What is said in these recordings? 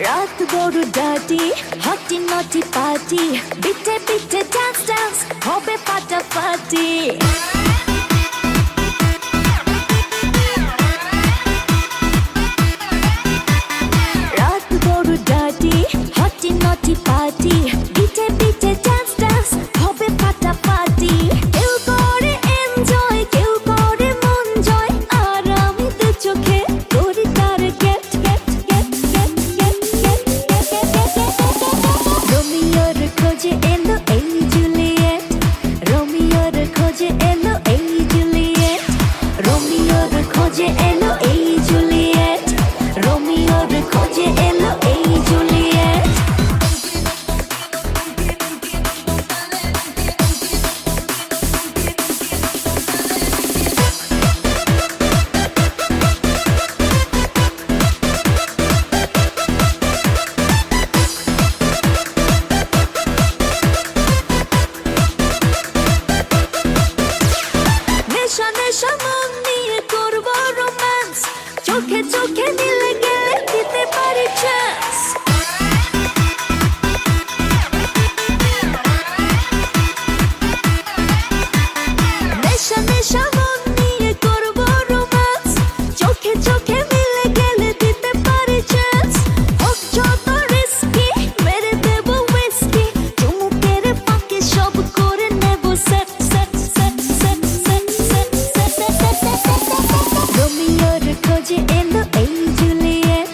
রাত বড় ডাটি হটি নটি পার্টি বিটে বিটে ডান্স ডান্স হবে ফাটাফাটি রাত বড় ডাটি হটি নটি পার্টি বিটে বিটে ডান্স ডান্স হবে ফাটাফাটি কেউ করে এনজয় কেউ করে মন জয় আর আমি দু চোখে করি তার gate gate gate gate gate gate রোমিওর খোঁজে এলো এই জুলিয়েট রোমিওর খোঁজে এলো এই জুলিয়েট রোমিওর খোঁজে এলো এই জুলিয়েট রোমিওর খোঁজে এলো এই জুলিয়েট নেশা নেশা মন নিয়ে করবো রোম্যান্স চোখে চোখে মিলে গেলে দিতে পারি চান্স নেশা নেশা মন নিয়ে করবো রোম্যান্স চোখে চোখে মিলে গেলে দিতে পারি চান্স হোক যত রিস্কি মেরে দেবো হুইস্কি চুমুকের ফাঁকে সব করে নেবো set set set set set set set set রোমিওর খোঁজে এলো এই জুলিয়েট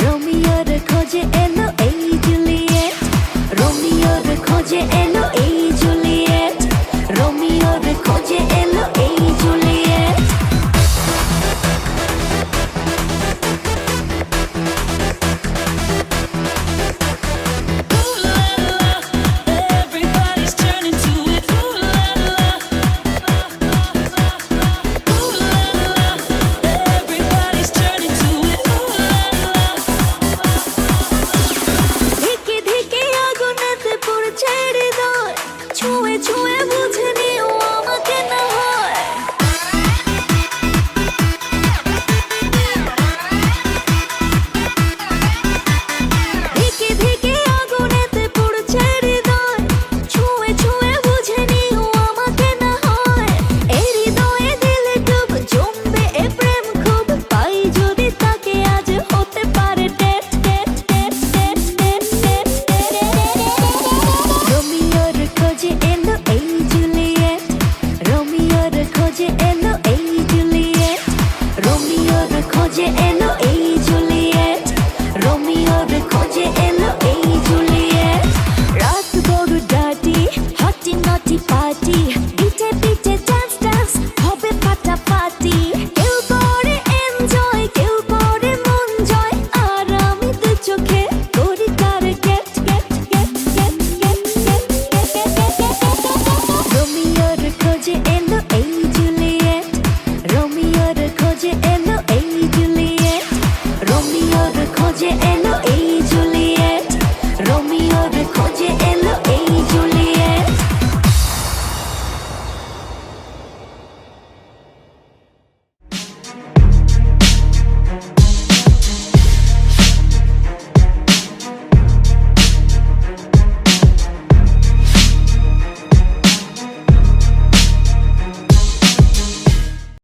রোমিওর খোঁজে এলো এই জুলিয়েট রোমিওর খোঁজে এলো এই জুলিয়েট রোমিওর খোঁজে এলো এই Juliet Everybody's turning to it. Ooh la la. Ooh la la. Everybody's turning to it. Ooh la la. ধিকে ধিকে আগুনেতে পড়ছে হৃদয় ছুঁয়ে ছুঁয়ে বুঝে নিও আমাকে না হয় ধিকে ধিকে আগুনেতে পড়ছে হৃদয় ছুঁয়ে ছুঁয়ে বুঝে নিও আমাকে না হয় এই হৃদয়ে দিলে ডুব জমবে এ প্রেম খুব পাই যদি তাকে আজ হতে পারে date date date date date date রোমিওর খোঁজে এলো এই জুলিয়েট রোমিওর খোঁজে এলো এই জুলিয়েট রোমিওর খোঁজে এলো এই জুলিয়েট রোমিওর খোঁজে এলো এই জুলিয়েট রাত বড় ডাটি হটি নটি পার্টি বিটে বিটে ডান্স ডান্স হবে ফাটাফাটি কেউ করে এনজয় কেউ করে মন জয় আর আমি দু চোখে করি তার gate gate gate gate gate gate রোমিওর খোঁজে এলো এই জুলিয়েট রোমিওর খোঁজে এলো এই জুলিয়েট রোমিওর খোঁজে এলো